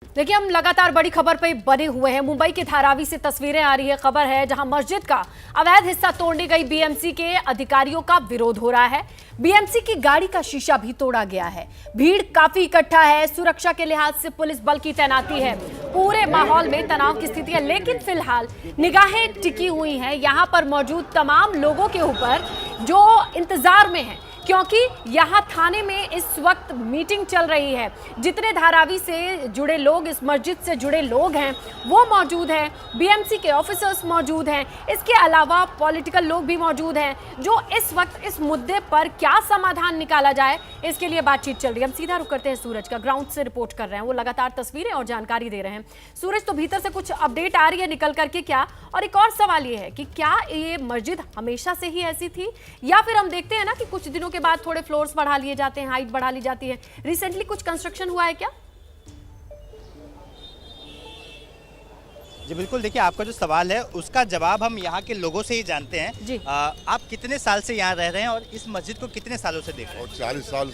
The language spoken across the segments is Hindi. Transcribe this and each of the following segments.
देखिए, हम लगातार बड़ी खबर पे बने हुए हैं। मुंबई के धारावी से तस्वीरें आ रही है। खबर है जहां मस्जिद का अवैध हिस्सा तोड़ने गई बीएमसी के अधिकारियों का विरोध हो रहा है। बीएमसी की गाड़ी का शीशा भी तोड़ा गया है। भीड़ काफी इकट्ठा है। सुरक्षा के लिहाज से पुलिस बल की तैनाती है। पूरे माहौल में तनाव की स्थिति है, लेकिन फिलहाल निगाहें टिकी हुई हैं यहां पर मौजूद तमाम लोगों के ऊपर जो इंतजार में हैं, क्योंकि यहां थाने में इस वक्त मीटिंग चल रही है। जितने धारावी से जुड़े लोग, इस मस्जिद से जुड़े लोग हैं, वो मौजूद हैं। बीएमसी के ऑफिसर्स मौजूद हैं। इसके अलावा पॉलिटिकल लोग भी मौजूद हैं, जो इस वक्त इस मुद्दे पर क्या समाधान निकाला जाए, इसके लिए बातचीत चल रही है। हम सीधा रुक करते हैं सूरज का, ग्राउंड से रिपोर्ट कर रहे हैं। वो लगातार तस्वीरें और जानकारी दे रहे हैं। सूरज, तो भीतर से कुछ अपडेट आ रही है निकल करके क्या? और एक और सवाल ये है कि क्या ये मस्जिद हमेशा से ही ऐसी थी, या फिर हम देखते हैं ना कि कुछ दिनों के बाद थोड़े फ्लोर्स बढ़ा लिए जाते हैं, हाइट बढ़ा ली जाती है। रिसेंटली कुछ कंस्ट्रक्शन हुआ है क्या? जी बिल्कुल, देखिए आपका जो सवाल है उसका जवाब हम यहाँ के लोगों से ही जानते हैं जी। आप कितने साल से यहाँ रह रहे हैं और इस मस्जिद को कितने सालों से देख रहे हैं? 40 साल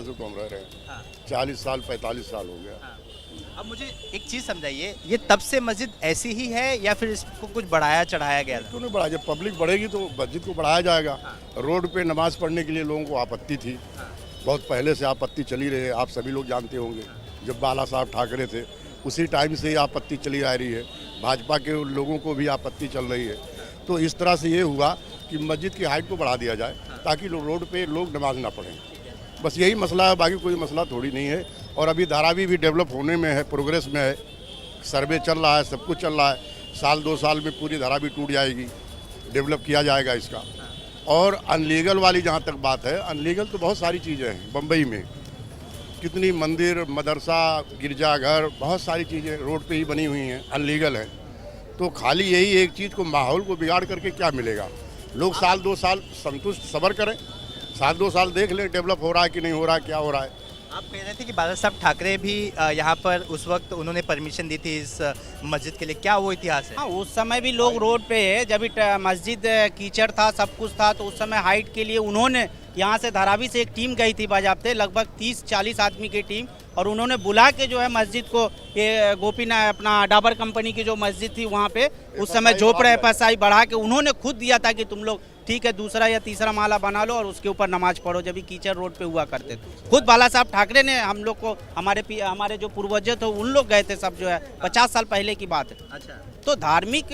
से तो हम रह रहे हैं। हाँ। 40 साल 45 साल हो गया। हाँ। अब मुझे एक चीज़ समझाइए, ये तब से मस्जिद ऐसी ही है या फिर इसको कुछ बढ़ाया चढ़ाया गया? क्यों नहीं बढ़ाया? जब पब्लिक बढ़ेगी तो मस्जिद को बढ़ाया जाएगा। हाँ। रोड पे नमाज पढ़ने के लिए लोगों को आपत्ति थी। हाँ। बहुत पहले से आपत्ति चली रही है, आप सभी लोग जानते होंगे। जब बाला साहब ठाकरे थे उसी टाइम से आपत्ति चली आ रही है। भाजपा के लोगों को भी आपत्ति चल रही है। तो इस तरह से ये हुआ कि मस्जिद की हाइट को बढ़ा दिया जाए ताकि रोड पे लोग नमाज ना पढ़ें। बस यही मसला है, बाकी कोई मसला थोड़ी नहीं है। और अभी धारावी भी डेवलप होने में है, प्रोग्रेस में है, सर्वे चल रहा है, सब कुछ चल रहा है। साल 2 साल में पूरी धारावी टूट जाएगी, डेवलप किया जाएगा इसका। और अनलीगल वाली जहाँ तक बात है, अनलीगल तो बहुत सारी चीज़ें हैं। बम्बई में कितनी मंदिर, मदरसा, गिरजाघर, बहुत सारी चीज़ें रोड पे ही बनी हुई हैं, अनलीगल हैं। तो खाली यही एक चीज़ को, माहौल को बिगाड़ करके क्या मिलेगा? लोग साल 2 साल संतुष्ट सब्र करें, साल 2 साल देख लें डेवलप हो रहा है कि नहीं हो रहा है, क्या हो रहा है। आप कह रहे थे कि बाला साहब ठाकरे भी यहाँ पर उस वक्त उन्होंने परमिशन दी थी इस मस्जिद के लिए, क्या वो इतिहास है? हाँ, उस समय भी लोग रोड पे है, जब मस्जिद कीचड़ था, सब कुछ था, तो उस समय हाइट के लिए उन्होंने यहाँ से धारावी से एक टीम गई थी बाजाबते, लगभग 30-40 आदमी की टीम, और उन्होंने बुला के जो है मस्जिद को, ये गोपीनाथ अपना डाबर कंपनी की जो मस्जिद थी वहाँ पे उस समय झोपड़ा FSI बढ़ा के उन्होंने खुद दिया था कि तुम लोग ठीक है दूसरा या तीसरा माला बना लो और उसके ऊपर नमाज पढ़ो, जब भी कीचड़ रोड पे हुआ करते थे। खुद बाला साहब ठाकरे ने हम लोग को, हमारे जो पूर्वज थे उन लोग गए थे सब, जो है 50 साल पहले की बात है। अच्छा। तो धार्मिक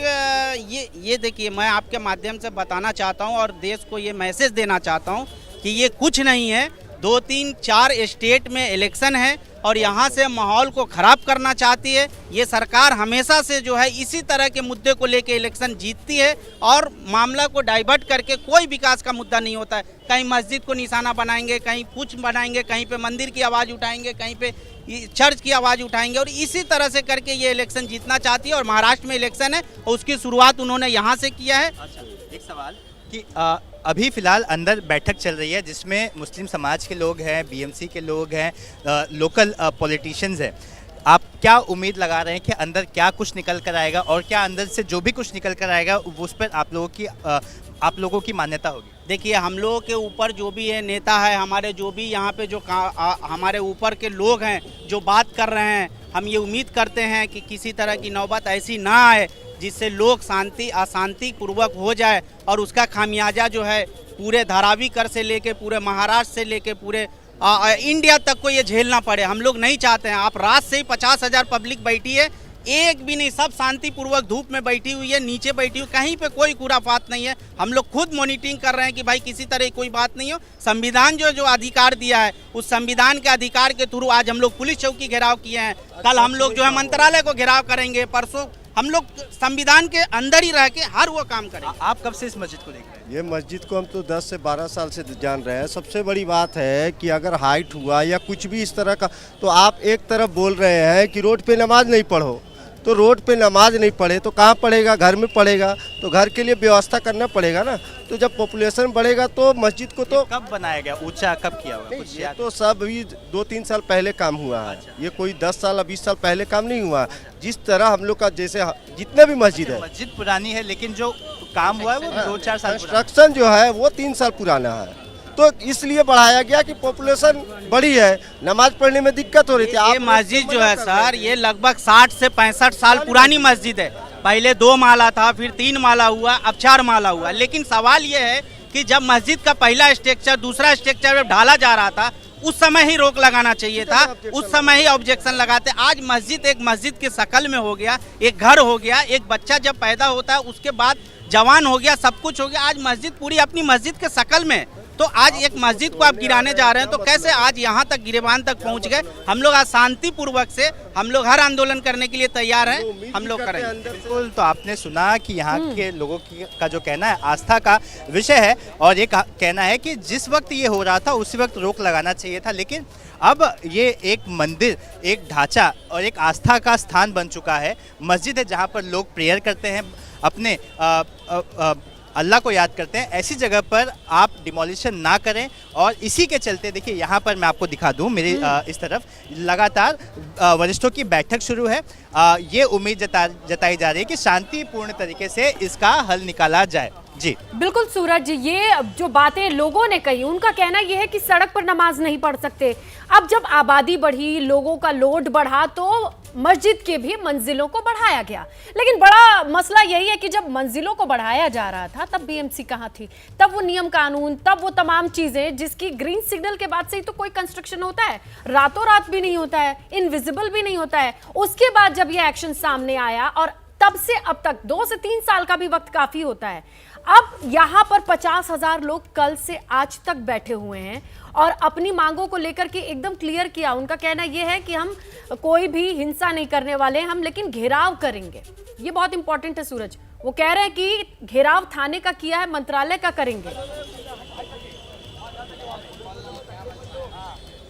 ये देखिए, मैं आपके माध्यम से बताना चाहता हूँ और देश को ये मैसेज देना चाहता हूँ कि ये कुछ नहीं है। 2-3-4 स्टेट में इलेक्शन है और यहाँ से माहौल को खराब करना चाहती है ये सरकार। हमेशा से जो है इसी तरह के मुद्दे को लेके इलेक्शन जीतती है और मामला को डाइवर्ट करके कोई विकास का मुद्दा नहीं होता है। कहीं मस्जिद को निशाना बनाएंगे, कहीं कुछ बनाएंगे, कहीं पे मंदिर की आवाज़ उठाएंगे, कहीं पे चर्च की आवाज़ उठाएंगे, और इसी तरह से करके ये इलेक्शन जीतना चाहती है। और महाराष्ट्र में इलेक्शन है और उसकी शुरुआत उन्होंने यहाँ से किया है। अच्छा, एक सवाल कि अभी फिलहाल अंदर बैठक चल रही है जिसमें मुस्लिम समाज के लोग हैं, बीएमसी के लोग हैं, लोकल पॉलिटिशियंस हैं। आप क्या उम्मीद लगा रहे हैं कि अंदर क्या कुछ निकल कर आएगा, और क्या अंदर से जो भी कुछ निकल कर आएगा उस पर आप लोगों की मान्यता होगी? देखिए, हम लोगों के ऊपर जो भी है नेता है, हमारे जो भी यहाँ पे जो हमारे ऊपर के लोग हैं जो बात कर रहे हैं, हम ये उम्मीद करते हैं कि किसी तरह की नौबत ऐसी ना आए जिससे लोग अशांति पूर्वक हो जाए और उसका खामियाजा जो है पूरे धारावी कर से लेके, पूरे महाराष्ट्र से लेके, पूरे इंडिया तक को ये झेलना पड़े। हम लोग नहीं चाहते हैं। आप रात से ही 50,000 पब्लिक बैठी है, एक भी नहीं, सब शांतिपूर्वक धूप में बैठी हुई है, नीचे बैठी हुई, कहीं पे कोई खुराफात नहीं है। हम लोग खुद मॉनिटरिंग कर रहे हैं कि भाई किसी तरह कोई बात नहीं हो। संविधान जो अधिकार दिया है, उस संविधान के अधिकार के थ्रू आज हम लोग पुलिस चौकी घेराव किए हैं। कल हम लोग जो है मंत्रालय को घेराव करेंगे, परसों हम लोग संविधान के अंदर ही रह के हर वो काम करेंगे। आप कब से इस मस्जिद को देख रहे हैं? ये मस्जिद को हम तो 10 से 12 साल से जान रहे हैं। सबसे बड़ी बात है कि अगर हाइट हुआ या कुछ भी इस तरह का, तो आप एक तरफ बोल रहे हैं कि रोड पे नमाज नहीं पढ़ो, तो रोड पे नमाज नहीं पढ़े तो कहाँ पढ़ेगा? घर में पढ़ेगा, तो घर के लिए व्यवस्था करना पड़ेगा ना। तो जब पॉपुलेशन बढ़ेगा तो मस्जिद को तो कब बनाया गया, ऊंचा कब किया हुआ? कुछ ये तो सब अभी 2-3 साल पहले काम हुआ है। अच्छा। ये कोई 10 साल 20 साल पहले काम नहीं हुआ। जिस तरह हम लोग का जैसे जितने भी मस्जिद है, मस्जिद पुरानी है लेकिन जो काम हुआ है वो 2-4 साल। कंस्ट्रक्शन जो है वो 3 साल पुराना है। तो इसलिए बढ़ाया गया कि पॉपुलेशन बड़ी है, नमाज पढ़ने में दिक्कत हो रही थी। ये मस्जिद जो है सर, ये लगभग 60 से 65 साल पुरानी मस्जिद है। पहले 2 माला था, फिर 3 माला हुआ, अब 4 माला हुआ। लेकिन सवाल ये है कि जब मस्जिद का पहला स्ट्रक्चर दूसरा स्ट्रक्चर में ढाला जा रहा था, उस समय ही रोक लगाना चाहिए था, उस समय ही ऑब्जेक्शन लगाते। आज मस्जिद एक मस्जिद के शक्ल में हो गया, एक घर हो गया, एक बच्चा जब पैदा होता है उसके बाद जवान हो गया, सब कुछ हो गया। आज मस्जिद पूरी अपनी मस्जिद के शक्ल में, तो आज एक मस्जिद को आप गिराने जा रहे हैं, तो कैसे आज यहाँ तक गिरेबान तक पहुँच गए। हम लोग आज शांतिपूर्वक से हम लोग हर आंदोलन करने के लिए तैयार हैं, हम लोग करेंगे। बिल्कुल, तो आपने सुना कि यहाँ के लोगों का जो कहना है आस्था का विषय है, और ये कहना है कि जिस वक्त ये हो रहा था उसी वक्त रोक लगाना चाहिए था, लेकिन अब ये एक मंदिर, एक ढांचा और एक आस्था का स्थान बन चुका है। मस्जिद है जहाँ पर लोग प्रेयर करते हैं, अपने अल्लाह को याद करते हैं। ऐसी जगह पर आप डिमोलिशन ना करें, और इसी के चलते देखिए यहाँ पर मैं आपको दिखा दूँ, मेरी इस तरफ लगातार वरिष्ठों की बैठक शुरू है। ये उम्मीद जताई जा रही है कि शांतिपूर्ण तरीके से इसका हल निकाला जाए। जी बिल्कुल सूरज, ये जो बातें लोगों ने कही, उनका कहना यह है कि सड़क पर नमाज नहीं पढ़ सकते। अब जब आबादी बढ़ी, लोगों का लोड बढ़ा, तो मस्जिद के भी मंजिलों को बढ़ाया गया। लेकिन बड़ा मसला यही है कि जब मंजिलों को बढ़ाया जा रहा था तब बीएमसी कहाँ थी, तब वो नियम कानून, तब वो तमाम चीजें जिसकी ग्रीन सिग्नल के बाद से ही तो कोई कंस्ट्रक्शन होता है, रातों रात भी नहीं होता है, इनविजिबल भी नहीं होता है। उसके बाद जब ये एक्शन सामने आया, और तब से अब तक 2 से 3 साल का भी वक्त काफी होता है। अब यहाँ पर 50,000 लोग कल से आज तक बैठे हुए हैं और अपनी मांगों को लेकर के एकदम क्लियर किया। उनका कहना यह है कि हम कोई भी हिंसा नहीं करने वाले हम, लेकिन घेराव करेंगे। ये बहुत इंपॉर्टेंट है सूरज। वो कह रहे हैं कि घेराव थाने का किया है, मंत्रालय का करेंगे।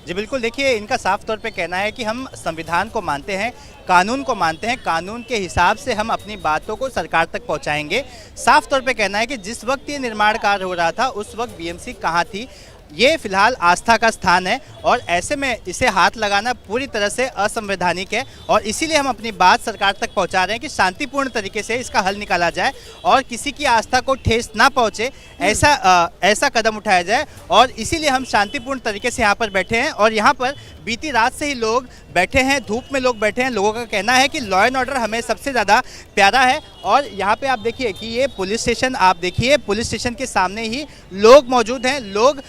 जी बिल्कुल, देखिए इनका साफ तौर पे कहना है कि हम संविधान को मानते हैं, कानून को मानते हैं, कानून के हिसाब से हम अपनी बातों को सरकार तक पहुंचाएंगे। साफ तौर पे कहना है कि जिस वक्त ये निर्माण कार्य हो रहा था उस वक्त बीएमसी कहाँ थी। ये फिलहाल आस्था का स्थान है, और ऐसे में इसे हाथ लगाना पूरी तरह से असंवैधानिक है, और इसीलिए हम अपनी बात सरकार तक पहुंचा रहे हैं कि शांतिपूर्ण तरीके से इसका हल निकाला जाए और किसी की आस्था को ठेस ना पहुंचे, ऐसा कदम उठाया जाए। और इसीलिए हम शांतिपूर्ण तरीके से यहाँ पर बैठे हैं, और यहाँ पर बीती रात से ही लोग बैठे हैं, धूप में लोग बैठे हैं। लोगों का कहना है कि लॉ एंड ऑर्डर हमें सबसे ज़्यादा प्यारा है। और यहाँ पे आप देखिए कि ये पुलिस स्टेशन, आप देखिए पुलिस स्टेशन के सामने ही लोग मौजूद हैं। लोग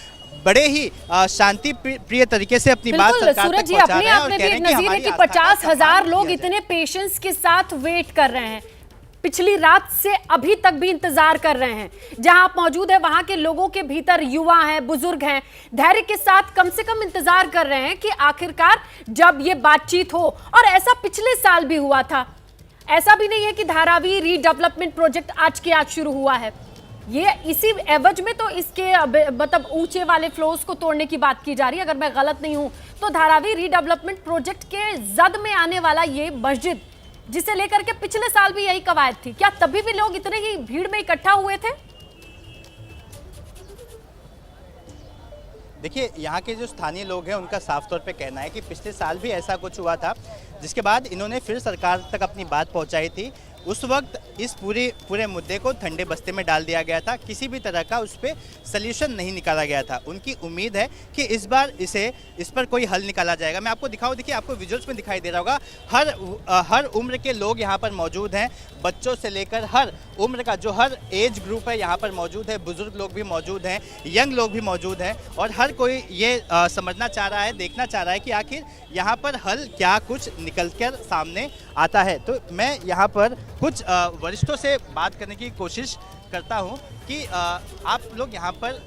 बड़े ही शांति प्रिय तरीके से अपनी बात सरकार तक पहुंचा रहे हैं, और कह रहे हैं कि हमारी 50,000 लोग इतने पेशेंस के साथ वेट कर रहे हैं, पिछली रात से अभी तक भी इंतजार कर रहे हैं। जहां आप मौजूद है वहां के लोगों के भीतर युवा हैं, बुजुर्ग हैं, धैर्य के साथ कम से कम इंतजार कर रहे हैं कि आखिरकार जब ये बातचीत हो। और ऐसा पिछले साल भी हुआ था। ऐसा भी नहीं है कि धारावी रीडेवलपमेंट प्रोजेक्ट आज के आज शुरू हुआ है। ये इसी एवज में तो इसके मतलब ऊंचे वाले फ्लोर्स को तोड़ने की बात की जा रही है। अगर मैं गलत नहीं हूं तो धारावी रीडेवलपमेंट प्रोजेक्ट के जद में आने वाला ये मस्जिद, जिसे लेकर के पिछले साल भी यही कवायद थी, क्या तभी भी लोग इतने ही भीड़ में इकट्ठा हुए थे? देखिए यहाँ के जो स्थानीय लोग हैं उनका साफ तौर पे कहना है कि पिछले साल भी ऐसा कुछ हुआ था, जिसके बाद इन्होंने फिर सरकार तक अपनी बात पहुंचाई थी। उस वक्त इस पूरे मुद्दे को ठंडे बस्ते में डाल दिया गया था, किसी भी तरह का उस पर सल्यूशन नहीं निकाला गया था। उनकी उम्मीद है कि इस बार इस पर कोई हल निकाला जाएगा। मैं आपको दिखाऊं, देखिए आपको विजुअल्स में दिखाई दे रहा होगा, हर उम्र के लोग यहाँ पर मौजूद हैं, बच्चों से लेकर हर उम्र का जो हर एज ग्रुप है यहाँ पर मौजूद है। बुजुर्ग लोग भी मौजूद हैं, यंग लोग भी मौजूद हैं, और हर कोई ये समझना चाह रहा है, देखना चाह रहा है कि आखिर यहाँ पर हल क्या कुछ निकल कर सामने आता है। तो मैं यहाँ पर कुछ वरिष्ठों से बात करने की कोशिश करता हूँ कि आप लोग यहाँ पर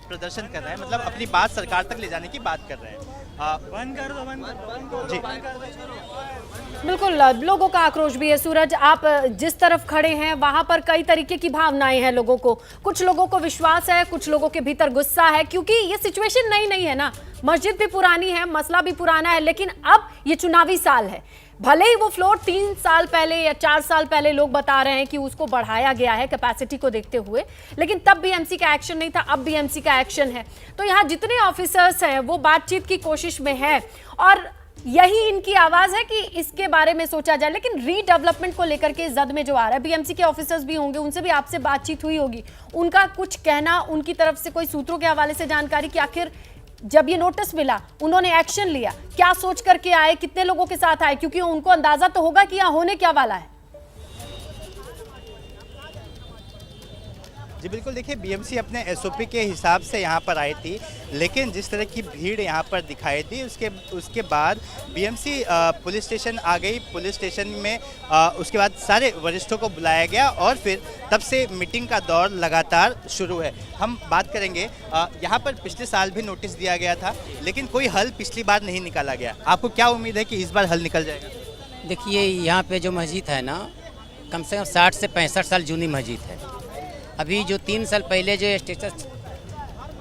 प्रदर्शन कर रहे हैं, मतलब अपनी बात सरकार तक ले जाने की बात कर रहे हैं। बंद कर दो जी। बिल्कुल, लोगों का आक्रोश भी है। सूरज, आप जिस तरफ खड़े हैं वहां पर कई तरीके की भावनाएं हैं लोगों को। कुछ लोगों को विश्वास है, कुछ लोगों के भीतर गुस्सा है, क्योंकि ये सिचुएशन नई नहीं है ना। मस्जिद भी पुरानी है, मसला भी पुराना है, लेकिन अब ये चुनावी साल है। भले ही वो फ्लोर 3 साल पहले या 4 साल पहले लोग बता रहे हैं कि उसको बढ़ाया गया है कैपेसिटी को देखते हुए, लेकिन तब बीएमसी का एक्शन नहीं था, अब बीएमसी का एक्शन है। तो यहाँ जितने ऑफिसर्स हैं वो बातचीत की कोशिश में है, और यही इनकी आवाज है कि इसके बारे में सोचा जाए। लेकिन रीडेवलपमेंट को लेकर के जद में जो आ रहा है, बीएमसी के ऑफिसर्स भी होंगे, उनसे भी आपसे बातचीत हुई होगी, उनका कुछ कहना, उनकी तरफ से कोई सूत्रों के हवाले से जानकारी कि आखिर जब ये नोटिस मिला उन्होंने एक्शन लिया, क्या सोच करके आए, कितने लोगों के साथ आए, क्योंकि उनको अंदाजा तो होगा कि यहाँ होने क्या वाला है। जी बिल्कुल, देखिए बीएमसी अपने एसओपी के हिसाब से यहाँ पर आई थी, लेकिन जिस तरह की भीड़ यहाँ पर दिखाई दी उसके बाद बीएमसी पुलिस स्टेशन आ गई। पुलिस स्टेशन में उसके बाद सारे वरिष्ठों को बुलाया गया और फिर तब से मीटिंग का दौर लगातार शुरू है। हम बात करेंगे, यहाँ पर पिछले साल भी नोटिस दिया गया था, लेकिन कोई हल पिछली बार नहीं निकाला गया। आपको क्या उम्मीद है कि इस बार हल निकल जाएगा? देखिए, यहाँ पे जो मस्जिद है ना, कम से कम 60 से 65 साल जूनी मस्जिद है। अभी जो 3 साल पहले जो स्टेटस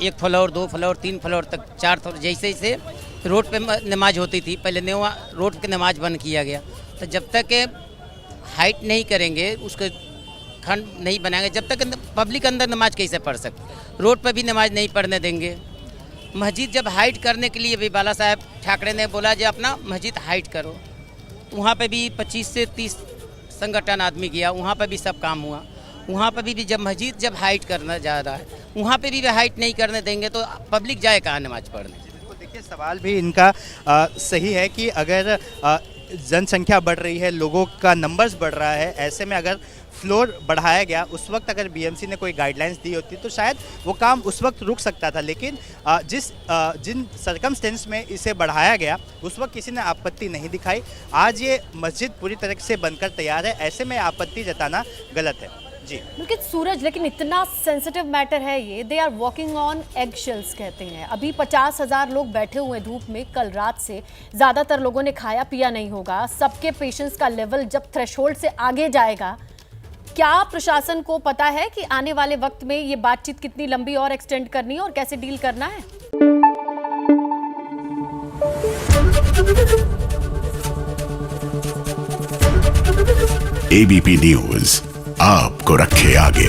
1 फ्लोर 2 फ्लोर 3 फ्लोर तक 4 फ्लोर जैसे जैसे रोड पे नमाज होती थी, पहले नेवा रोड पे नमाज बंद किया गया। तो जब तक हाइट नहीं करेंगे, उसके खंड नहीं बनाएंगे, जब तक पब्लिक अंदर नमाज कैसे पढ़ सकते? रोड पर भी नमाज नहीं पढ़ने देंगे। मस्जिद जब हाइट करने के लिए भी बाला साहब ठाकरे ने बोला जो अपना मस्जिद हाइट करो, वहाँ पे भी 25 से 30 संगठन आदमी गया, वहाँ पे भी सब काम हुआ। वहाँ पर भी जब मस्जिद जब हाइट करना जा रहा है, वहाँ पे भी हाइट नहीं करने देंगे तो पब्लिक जाए कहाँ नमाज पढ़ने? तो देखिए, सवाल भी इनका सही है कि अगर जनसंख्या बढ़ रही है, लोगों का नंबर्स बढ़ रहा है, ऐसे में अगर फ्लोर बढ़ाया गया, उस वक्त अगर बीएमसी ने कोई गाइडलाइंस दी होती तो शायद वो काम उस वक्त रुक सकता था। लेकिन जिन सर्कमस्टेंस में इसे बढ़ाया गया, उस वक्त किसी ने आपत्ति नहीं दिखाई। आज ये मस्जिद पूरी तरह से बनकर तैयार है, ऐसे में आपत्ति जताना गलत है। जी लेकिन सूरज, लेकिन इतना सेंसिटिव मैटर है ये, they are walking on egg shells कहते हैं। अभी 50,000 लोग बैठे हुए हैं धूप में, कल रात से ज़्यादातर लोगों ने खाया पिया नहीं होगा। सबके पेशेंस का लेवल जब थ्रेशोल्ड से आगे जाएगा, क्या प्रशासन को पता है कि आने वाले वक्त में ये बातचीत कितनी लंबी और एक्सटेंड करनी है और कैसे डील करना है? एबीपी न्यूज आपको रखे आगे।